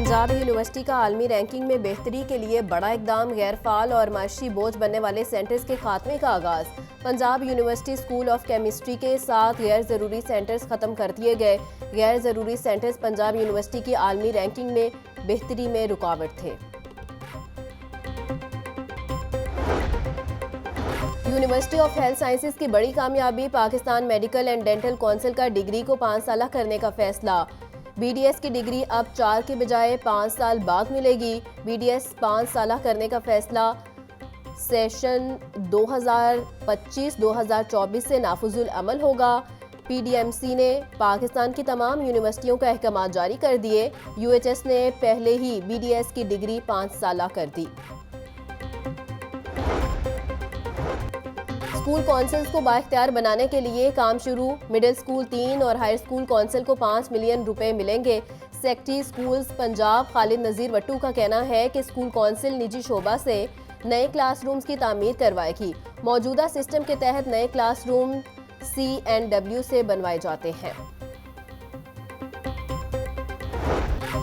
Punjab university का आलमी ranking में बेहतरी के लिए बड़ा इकदाम, गैर फाल और माशी बोझ बनने वाले सेंटर्स के खात्मे का आगाज। Punjab university school of chemistry के 7 गैर ज़रूरी सेंटर्स खत्म कर दिए गए। गैर ज़रूरी सेंटर्स पंजाब यूनिवर्सिटी की आलमी रैंकिंग में बेहतरी में रुकावट थे। यूनिवर्सिटी ऑफ हेल्थ साइंसेज की बड़ी कामयाबी, Pakistan medical and dental council का डिग्री को 5 साल करने का फैसला। बीडीएस की डिग्री अब 4 के बजाय 5 साल बाद मिलेगी। बीडीएस 5 साल करने का फैसला सेशन 2025-2024 से नाफुजुल अमल होगा। पीडीएमसी ने पाकिस्तान की तमाम यूनिवर्सिटियों का अहकाम जारी कर दिए। यूएचएस ने पहले ही बीडीएस की डिग्री 5 साल कर दी। स्कूल कौंसिल्स को बाइख्तियार बनाने के लिए काम शुरू। मिडिल स्कूल 3 और हाई स्कूल कौंसिल को 5 मिलियन रुपए मिलेंगे। सेक्रेटरी स्कूल्स पंजाब खालिद नज़ीर वट्टू का कहना है कि स्कूल कौंसिल निजी शोबा से नए क्लासरूम्स की तामीर करवाएगी। मौजूदा सिस्टम के तहत नए क्लासरूम CNW से बनवाए जाते हैं।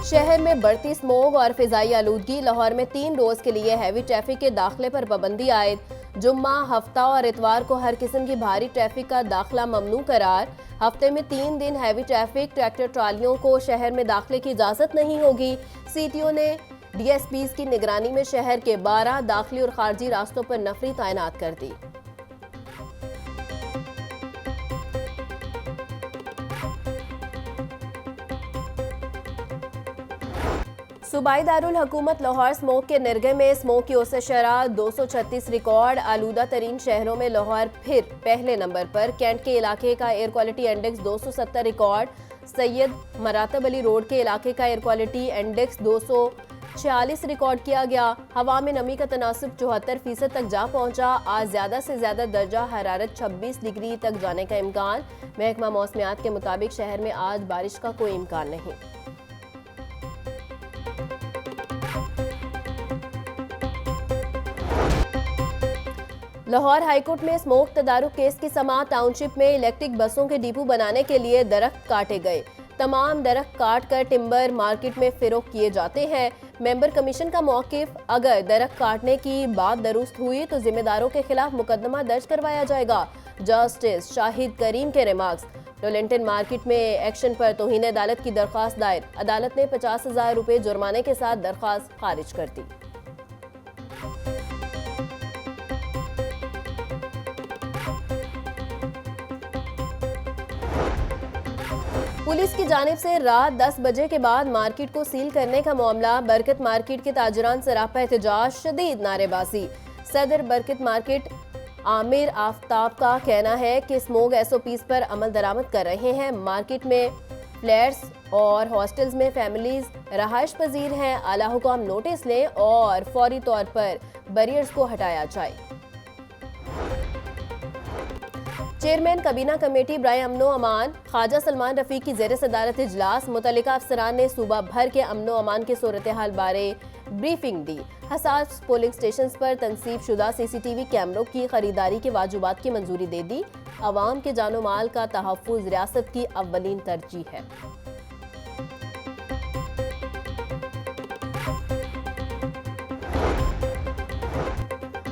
शहर में बढ़ती स्मोग और फिजाई आलूदगी, लाहौर में 3 रोज के लिए हैवी ट्रैफिक के दाखिले पर पाबंदी आयद। जुम्मा, हफ्ता और इतवार को हर किस्म की भारी ट्रैफिक का दाखिला ममनू करार। हफ्ते में 3 दिन हैवी ट्रैफिक, ट्रैक्टर ट्रालियों को शहर में दाखिले की इजाजत नहीं होगी। सीटीओ ने DSPs की निगरानी में शहर के 12 दाखिली और खारजी रास्तों पर नफरी तैनात कर दी। सूबाई दारुल हुकूमत लाहौर स्मोक के निर्गे में स्मोक की औसत शरह 236 रिकॉर्ड। आलूदा तरीन शहरों में लाहौर फिर पहले नंबर पर। कैंट के इलाके का air quality index 270 record. Syed Maratib Ali road के इलाके का एयर क्वालिटी इंडेक्स 246 रिकॉर्ड किया गया। हवा में नमी का तनासुब 74% तक जा पहुंचा। आज ज्यादा से ज्यादा दर्जा हरारत 26 डिग्री तक जाने का इम्कान। महकमा मौसमियात के मुताबिक शहर में आज बारिश का कोई इम्कान नहीं। लाहौर हाईकोर्ट में स्मोक तदारुक केस की समाअत। टाउनशिप में इलेक्ट्रिक बसों के डिपो बनाने के लिए दरख्त काटे गए। तमाम दरख्त काट कर टिम्बर मार्केट में फिरोख्त किए जाते हैं। मेंबर कमीशन का मौकिफ, अगर दरख्त काटने की बात दुरुस्त हुई तो जिम्मेदारों के खिलाफ मुकदमा दर्ज करवाया जाएगा। जस्टिस शाहिद करीम के रिमार्क्स। टोलेंटन मार्केट में एक्शन पर तौहीन अदालत की दरख्वास्त दायर। अदालत ने 50,000 रुपए जुर्माने के साथ दरख्वास्त खारिज कर दी। पुलिस की जानिब से रात 10 बजे के बाद मार्केट को सील करने का मामला। बरकत मार्केट के ताजरान सरापा एहतजाज, शदीद नारेबाजी। सदर बरकत मार्केट आमिर आफ्ताब का कहना है कि स्मोक SOPs पर अमल दरामद कर रहे हैं। मार्केट में फ्लैट्स और हॉस्टल्स में फैमिलीज रहायश पजीर हैं। आला हुकाम नोटिस लें और फौरी तौर पर बैरियर्स को हटाया जाए। चेयरमैन कबीना कमेटी बराए अमनो अमान ख्वाजा सलमान रफीक की ज़ेर सदारत इजलास। मुतल्लिका अफसरान ने सूबा भर के अमनो अमान की सूरत हाल बारे ब्रीफिंग दी। हसास पोलिंग स्टेशन पर तनसीब शुदा CCTV कैमरों की खरीदारी के वाजुबात की मंजूरी दे दी। अवाम के जानो माल का तहफ़्फ़ुज़ रियासत की अव्वलीन तरजीह है।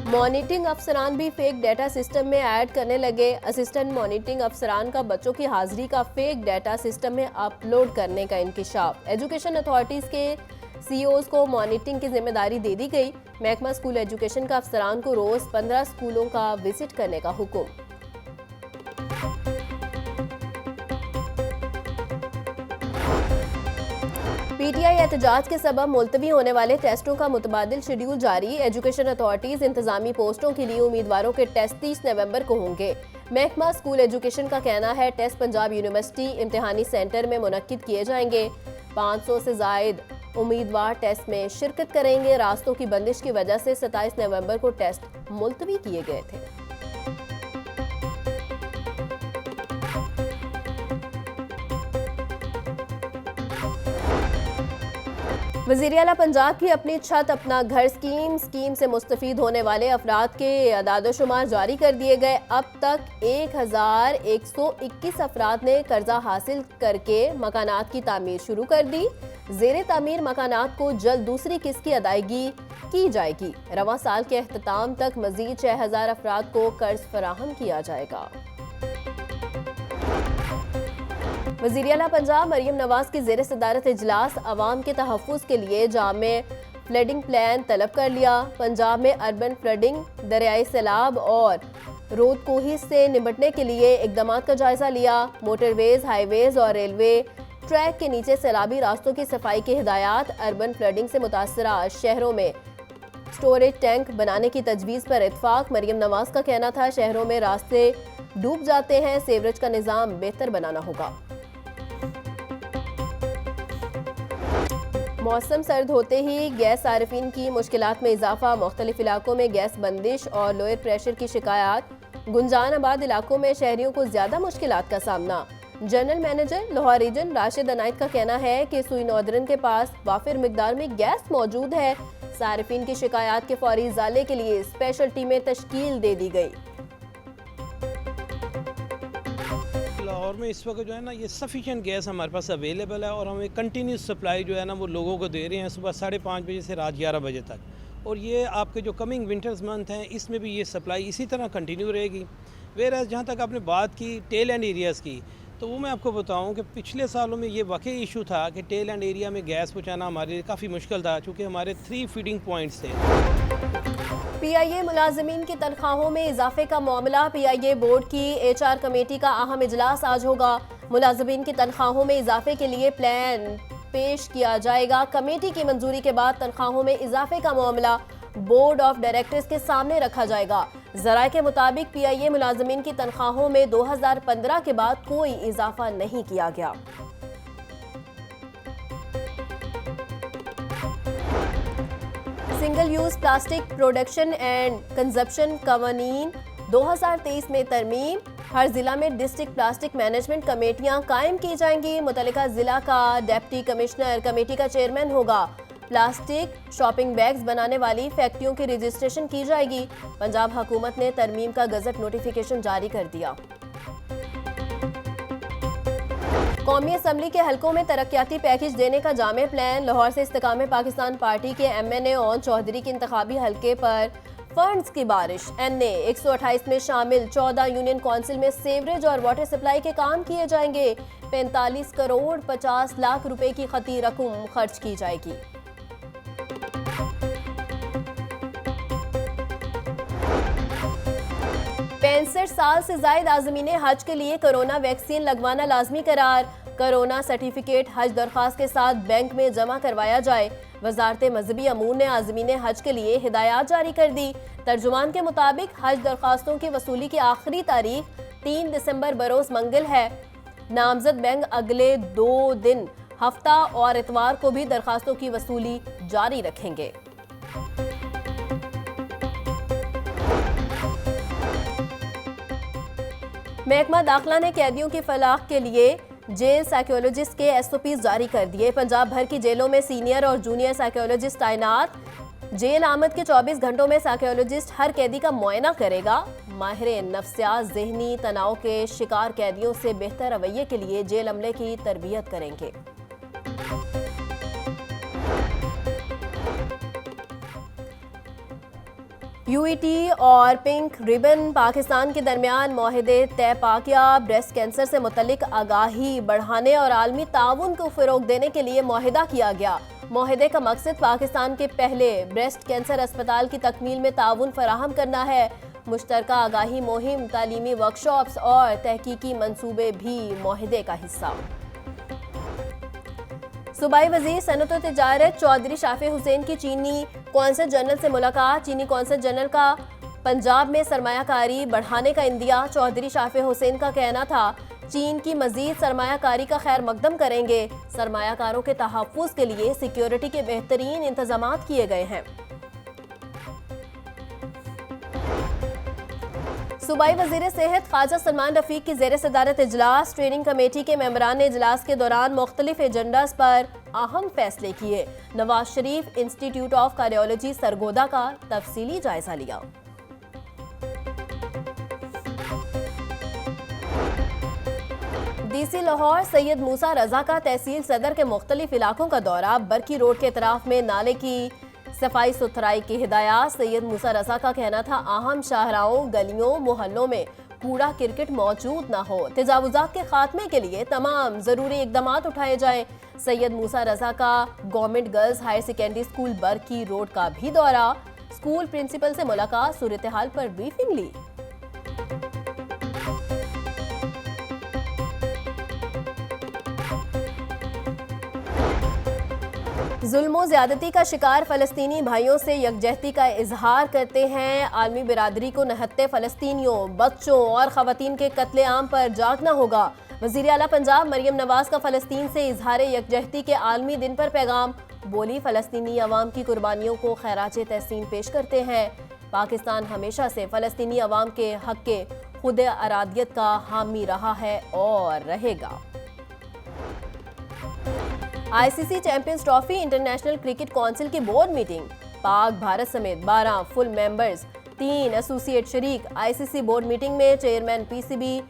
मॉनिटरिंग अफसरान भी फेक डाटा सिस्टम में ऐड करने लगे। असिस्टेंट मॉनिटरिंग अफसरान का बच्चों की हाजिरी का फेक डाटा सिस्टम में अपलोड करने का इंकिशाफ। एजुकेशन अथॉरिटीज के CEOs को मॉनिटरिंग की जिम्मेदारी दे दी गई। महकमा स्कूल एजुकेशन का अफसरान को रोज 15 स्कूलों का विजिट करने का हुक्म। PTI एहतजाज के सबब मुलतवी होने वाले टेस्टों का मुतबादिल शेड्यूल जारी। एजुकेशन अथॉरिटीज इंतजामी पोस्टों के लिए उम्मीदवारों के टेस्ट 30 नवंबर को होंगे। महकमा स्कूल एजुकेशन का कहना है टेस्ट पंजाब यूनिवर्सिटी इम्तिहानी सेंटर में मुनक्किद किए जाएंगे। 500 से जायद उम्मीदवार टेस्ट में शिरकत करेंगे। रास्तों की बंदिश की वजह से 27 नवंबर को टेस्ट मुलतवी किए गए थे। वज़ीर आला पंजाब की अपनी छत अपना घर स्कीम से मुस्तफ़ीद होने वाले अफराद के अदाद-ओ-शुमार जारी कर दिए गए। अब तक 1121 अफराद ने कर्जा हासिल करके मकानात की तामीर शुरू कर दी। ज़ेरे तामीर मकानात को जल्द दूसरी किस्त की अदायगी की जाएगी। रवां साल के अख्ताम तक मजीद 6000 अफराद को कर्ज फराहम किया जाएगा। वज़ीर आला पंजाब मरियम नवाज की ज़ेर सदारत इजलास अवाम के तहफ़्फ़ुज़ के लिए जामे फ्लडिंग प्लान तलब कर लिया। पंजाब में अर्बन फ्लडिंग, दरियाई सैलाब और रोदकोही से निपटने के लिए इक़दामात का जायजा लिया। मोटरवेज, हाईवेज और रेलवे ट्रैक के नीचे सैलाबी रास्तों की सफाई की हिदायत। अर्बन फ्लडिंग से मुतासरा शहरों में स्टोरेज टैंक बनाने की तजवीज़ पर इत्फाक। मरियम नवाज का कहना था शहरों में रास्ते डूब जाते हैं, सेवरेज का निज़ाम बेहतर बनाना होगा। मौसम सर्द होते ही गैस सार्फिन की मुश्किलात में इजाफा। मुख्तलिफ इलाकों में गैस बंदिश और लोअर प्रेशर की शिकायत। गुंजान आबाद इलाकों में शहरियों को ज्यादा मुश्किलात का सामना। General manager Lahore region Rashid Inayat का कहना है कि सुई नौदरन के पास वाफिर मिकदार में गैस मौजूद है। सार्फिन की शिकायत के फौरी इजाले के लिए स्पेशल टीमें तश्कील दे दी गई। लाहौर में इस वक्त जो है ना ये सफिशिएंट गैस हमारे पास अवेलेबल है और हमें कंटिन्यूस सप्लाई जो है ना वो लोगों को दे रहे हैं सुबह 5:30 बजे से रात 11 बजे तक। और ये आपके जो कमिंग विंटर्स मंथ हैं इसमें भी ये सप्लाई इसी तरह कंटिन्यू रहेगी। वेयर जहाँ तक आपने बात की टेल एंड एरियाज़ की, तो वो मैं आपको बताऊँ कि पिछले सालों में ये वाकई इशू था कि टेल एंड एरिया में गैस पहुँचाना हमारे लिए काफ़ी मुश्किल था, चूँकि हमारे 3 फीडिंग पॉइंट्स थे। PIA मुलाजमीन की तनख्वाहों में इजाफे का मामला। PIA बोर्ड की HR कमेटी का अहम इजलास आज होगा। मुलाजमीन की तनख्वाहों में इजाफे के लिए प्लान पेश किया जाएगा। कमेटी की मंजूरी के बाद तनख्वाहों में इजाफे का मामला बोर्ड ऑफ डायरेक्टर्स के सामने रखा जाएगा। ज़राए के मुताबिक PIA मुलाजमीन की तनख्वाहों में 2015 के बाद कोई इजाफा नहीं किया गया। Single use plastic production and consumption कवानीन 2023 में तरमीम। हर जिला में डिस्ट्रिक्ट प्लास्टिक मैनेजमेंट कमेटियां कायम की जाएंगी। मुतल्लिका जिला का डिप्टी कमिश्नर कमेटी का चेयरमैन होगा। प्लास्टिक शॉपिंग बैग्स बनाने वाली फैक्ट्रियों की रजिस्ट्रेशन की जाएगी। पंजाब हुकूमत ने तरमीम का गजट नोटिफिकेशन जारी कर दिया। कौमी असम्बली के हलकों में तरक्याती पैकेज देने का जामे प्लान। लाहौर से इस्तेकाम पाकिस्तान पार्टी के MNA ओन चौधरी के इंतखाबी हलके पर फंड्स की बारिश। NA 128 में शामिल 14 यूनियन काउंसिल में सेवरेज और वाटर सप्लाई के काम किए जाएंगे। 45 करोड़ 50 लाख रुपए की खती रकम खर्च की जाएगी। साल से जायद आज़मीने हज के लिए कोरोना वैक्सीन लगवाना लाजमी करार। कोरोना सर्टिफिकेट हज दरख्वास्त के साथ बैंक में जमा करवाया जाए। वजारत मजहबी अमूर ने आज़मीने हज के लिए हिदायत जारी कर दी। तर्जुमान के मुताबिक हज दरख्वास्तों की वसूली की आखिरी तारीख 3 दिसंबर बरोज मंगल है। नामजद बैंक अगले 2 दिन हफ्ता और इतवार को भी दरख्वास्तों की वसूली जारी रखेंगे। महकमा दाखिला ने कैदियों की फलाह के लिए जेल साइकोलॉजिस्ट के SOPs जारी कर दिए। पंजाब भर की जेलों में सीनियर और जूनियर साइकोलॉजिस्ट तैनात। जेल आमद के 24 घंटों में साइकोलॉजिस्ट हर कैदी का मुआयना करेगा। माहिर नफ्सियात ज़हनी तनाव के शिकार कैदियों से बेहतर रवैये के लिए जेल अमले की तरबियत करेंगे। UET और पिंक रिबन पाकिस्तान के दरमियान मुआहदे तय पा गया। ब्रेस्ट कैंसर से मुतल्लिक आगाही बढ़ाने और आलमी ताउन को फ़रोग देने के लिए मुआहदा किया गया। मुआहदे का मकसद पाकिस्तान के पहले ब्रेस्ट कैंसर अस्पताल की तकमील में ताउन फराहम करना है। मुश्तरका आगाही मुहिम, तालीमी वर्कशॉप्स और तहकीकी मंसूबे भी मुआहदे का हिस्सा। सूबाई वजीर सनअत और तिजारत चौधरी शाफी हुसैन की चीनी कौंसल जनरल से मुलाकात। चीनी कौंसल जनरल का पंजाब में सरमायाकारी बढ़ाने का इंदिया। चौधरी शाफी हुसैन का कहना था चीन की मजीद सरमायाकारी का खैर मकदम करेंगे। सरमायाकारों के तहफ़्फ़ुज़ के लिए सिक्योरिटी के बेहतरीन इंतजाम किए गए हैं। सूबाई वज़ीर सेहत ख्वाजा सलमान रफ़ीक की ज़ेर सदारत इजलास। ट्रेनिंग कमेटी के मेंबरान ने इजलास के दौरान मुख्तलिफ एजेंडास पर अहम फैसले किए। Nawaz Sharif institute of cardiology Sargodha का तफसीली जायजा लिया। डीसी लाहौर सैयद मूसा रजा का तहसील सदर के मुख्तलिफ इलाकों का दौरा। बरकी रोड के इतराफ में नाले की सफाई सुथराई की हिदायत। सैयद मूसा रजा का कहना था अहम शाहराहों, गलियों, मोहल्लों में कूड़ा किरकट मौजूद न हो। तजावुजात के खात्मे के लिए तमाम जरूरी इकदाम उठाए जाएं। सैयद मूसा रजा का government girls higher secondary school Barki road का भी दौरा। स्कूल प्रिंसिपल से मुलाकात, सूरत हाल पर ब्रीफिंग ली। जुल्मों ज्यादती का शिकार फ़लस्तीनी भाइयों से यकजहती का इजहार करते हैं। आलमी बिरादरी को नहत्ते फ़लस्तीनियों, बच्चों और ख़वातीन के कत्लेआम पर जागना होगा। वज़ीर आला पंजाब मरियम नवाज का फ़लस्तीन से इजहार यकजहती के आलमी दिन पर पैगाम। बोली फ़लस्तीनी अवाम की कुर्बानियों को खैराज तहसीन पेश करते हैं। पाकिस्तान हमेशा से फ़लस्तीनी अवाम के हक़ के खुद अरादियत का हामी रहा है और रहेगा। ICC champions trophy international cricket council की बोर्ड मीटिंग। पाक भारत समेत 12 फुल मेंबर्स, 3 एसोसिएट शरीक। आईसीसी बोर्ड मीटिंग में चेयरमैन पीसीबी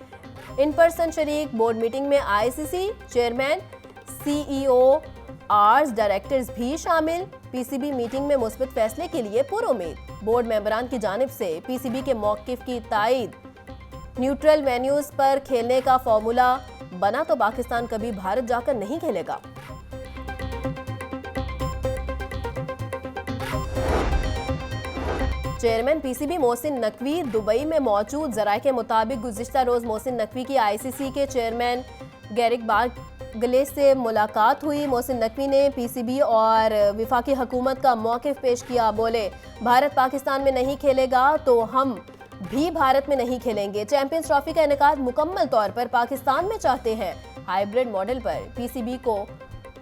इन पर्सन शरीक। बोर्ड मीटिंग में आईसीसी चेयरमैन, सीईओ, आर्स डायरेक्टर्स भी शामिल। पीसीबी मीटिंग में मुस्बत फैसले के लिए पुरुम्मीद। बोर्ड मेंबरान की जानिब से पीसीबी के मौक़िफ़ की तायद। न्यूट्रल वेन्यूज पर खेलने का फॉर्मूला बना तो पाकिस्तान कभी भारत जाकर नहीं खेलेगा। Chairman PCB Mohsin Naqvi Dubai में मौजूद। ज़राए के मुताबिक गुज़िश्ता रोज़ मोहसिन नकवी की आईसीसी के चेयरमैन गैरिक बागले से मुलाकात हुई। मोहसिन नकवी ने पीसीबी और वफाकी हुकूमत का मौक़िफ़ पेश किया। बोले, भारत पाकिस्तान में नहीं खेलेगा तो हम भी भारत में नहीं खेलेंगे। चैंपियंस ट्रॉफी का इनेकाद मुकम्मल तौर पर पाकिस्तान में चाहते हैं। हाइब्रिड मॉडल पर पीसीबी को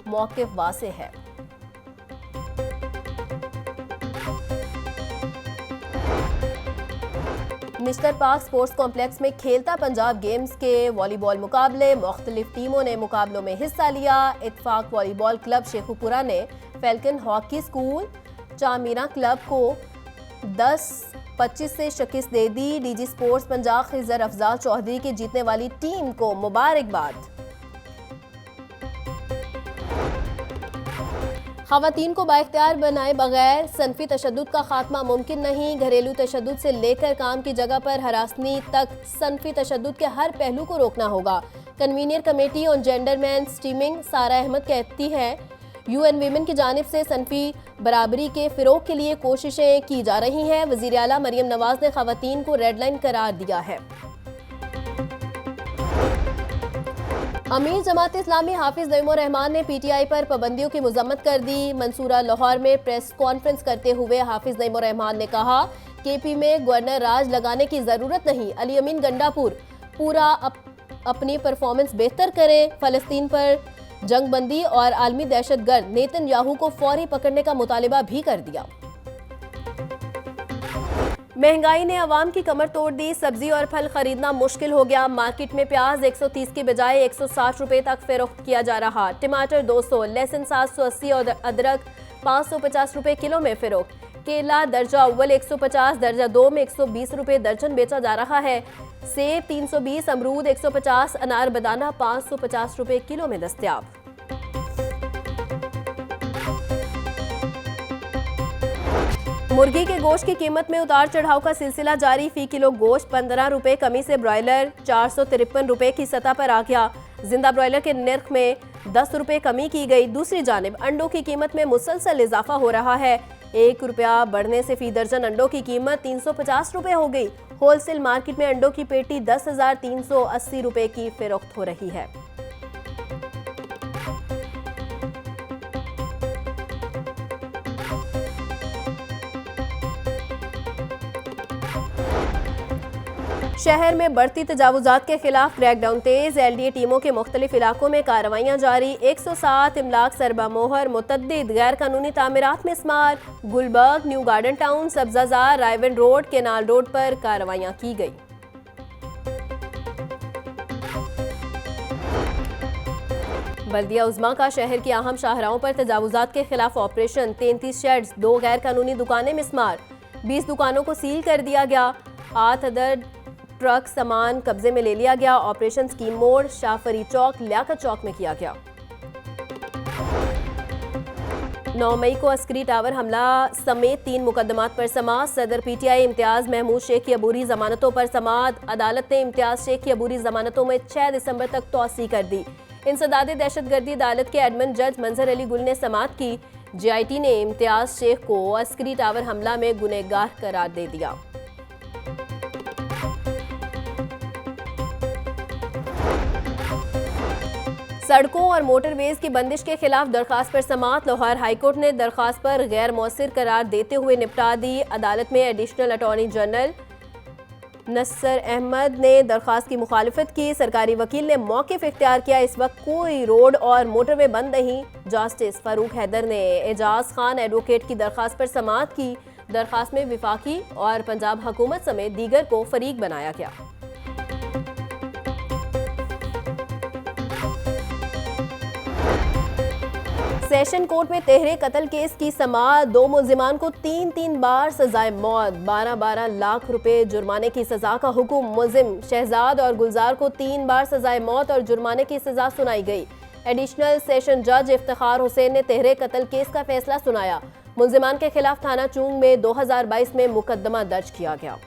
मौक़िफ़ वाज़ेह है। मिस्टर पार्क स्पोर्ट्स कॉम्प्लेक्स में खेलता पंजाब गेम्स के वॉलीबॉल मुकाबले। मुख्तलिफ टीमों ने मुकाबलों में हिस्सा लिया। इत्तेफाक वॉलीबॉल क्लब शेखुपुरा ने falcon hockey school Chamira club को 10-25 से शिकस्त दे दी। डीजी स्पोर्ट्स पंजाब खिजर अफजाल चौधरी की जीतने वाली टीम को मुबारकबाद। ख़वातीन को बाइख्तियार बनाए बगैर सनफी तशद्दुद का खात्मा मुमकिन नहीं। घरेलू तशद्दुद से लेकर काम की जगह पर हरासनी तक सनफी तशद्दुद के हर पहलू को रोकना होगा। Convener committee on gender man streaming सारा अहमद कहती है, यूएन वीमेन की जानिब से सनफी बराबरी के फ़िरोग के लिए कोशिशें की जा रही हैं। वज़ीर आला मरियम नवाज ने ख़वातीन को रेड लाइन करार दिया है। अमीर जमात इस्लामी हाफिज नईमुर रहमान ने पीटीआई पर पाबंदियों की मजम्मत कर दी। मंसूरा लाहौर में प्रेस कॉन्फ्रेंस करते हुए हाफिज नईमुर रहमान ने कहा, केपी में गवर्नर राज लगाने की ज़रूरत नहीं। अली अमीन गंडापुर पूरा अपनी परफॉर्मेंस बेहतर करें। फ़लस्तीन पर जंगबंदी और आलमी दहशतगर्द नेतन्याहू को फौरी पकड़ने का मुतालिबा भी कर दिया। महंगाई ने अवाम की कमर तोड़ दी। सब्जी और फल खरीदना मुश्किल हो गया। मार्केट में प्याज 130 की बजाय 160 रुपए तक फरोख्त किया जा रहा। टमाटर 200, लहसुन 780 और अदरक 550 रुपए किलो में फरोख्त। केला दर्जा अव्वल 150, दर्जा 2 में 120 रुपए दर्जन बेचा जा रहा है। सेब 320, अमरूद 150, अनार बदाना 550 रुपए किलो में दस्तयाब। मुर्गी के गोश्त की कीमत में उतार चढ़ाव का सिलसिला जारी। फी किलो गोश्त 15 रुपए कमी से ब्रॉयलर 453 रुपए की सतह पर आ गया। जिंदा ब्रॉयलर के नर्ख में 10 रुपए कमी की गई। दूसरी जानिब अंडों की कीमत में मुसलसल इजाफा हो रहा है। 1 रुपया बढ़ने से फी दर्जन अंडों की कीमत 350 रुपए हो गई। होलसेल मार्केट में अंडों की पेटी 10,380 रुपए की फरोख्त हो रही है। शहर में बढ़ती तजावुजात के खिलाफ क्रैकडाउन तेज। एलडीए टीमों के मुख्तलिफ इलाकों में कार्रवाइयाँ जारी। 107 इमलाक सरबा मोहर, मुतद्दिद गैर कानूनी तामीरात में स्मार। Gulberg, new garden town, Sabzazar, Raiwind road, canal road पर कार्रवाइयाँ की गई। बल्दिया उज़्मा का शहर की अहम शाहराहों पर तजावुजात के खिलाफ ऑपरेशन। 33 शेड्स, 2 गैर कानूनी दुकानें मिस्मार, 20 दुकानों को सील कर दिया गया। 8 अदद ट्रक सामान कब्जे में ले लिया गया। ऑपरेशन स्कीम मोड़, शाहफरी चौक, लियाकत चौक में किया गया। 9 मई को अस्करी टावर हमला समेत 3 मुकदमात पर समाअत। सदर PTI इम्तियाज महमूद शेख की अबूरी जमानतों पर समाअत। अदालत ने इम्तियाज शेख की अबूरी जमानतों में 6 दिसंबर तक तौसी कर दी। इंसदाद दहशतगर्दी अदालत के एडमिन जज मंजर अली गुल ने समाअत की। JIT ने इम्तियाज शेख को अस्करी टावर हमला में गुनहगार करार दे दिया। सड़कों और मोटरवेज की बंदिश के खिलाफ दरखास्त पर समाअत। लाहौर हाईकोर्ट ने दरखास्त पर गैर मौसर करार देते हुए निपटा दी। अदालत में एडिशनल अटॉर्नी जनरल नसर अहमद ने दरखास्त की मुखालिफत की। सरकारी वकील ने मौक़िफ़ इख्तियार किया। इस वक्त कोई रोड और मोटरवे बंद नहीं। जस्टिस फारूक हैदर ने एजाज खान एडवोकेट की दरखास्त पर समाअत की। दरखास्त में विफाकी और पंजाब हुकूमत समेत दीगर को फरीक बनाया गया। सेशन कोर्ट में तेहरे कत्ल केस की समाअत। 2 मुल्जिमान को 3-3 बार सजाए मौत, 12-12 लाख रुपए जुर्माने की सजा का हुक्म। मुल्जिम शहजाद और गुलजार को 3 बार सजाए मौत और जुर्माने की सजा सुनाई गई। एडिशनल सेशन जज इफ्तिखार हुसैन ने तेहरे कत्ल केस का फैसला सुनाया। मुल्जिमान के खिलाफ थाना चूंग में 2022 में मुकदमा दर्ज किया गया।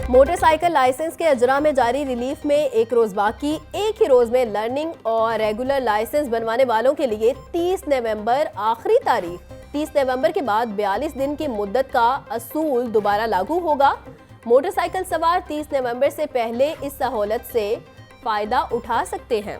मोटरसाइकिल लाइसेंस के अजरा में जारी रिलीफ में 1 रोज बाकी। एक ही रोज में लर्निंग और रेगुलर लाइसेंस बनवाने वालों के लिए 30 नवंबर आखिरी तारीख। 30 नवंबर के बाद 42 दिन की मुद्दत का असूल दोबारा लागू होगा। मोटरसाइकिल सवार 30 नवंबर से पहले इस सहूलत से फायदा उठा सकते हैं।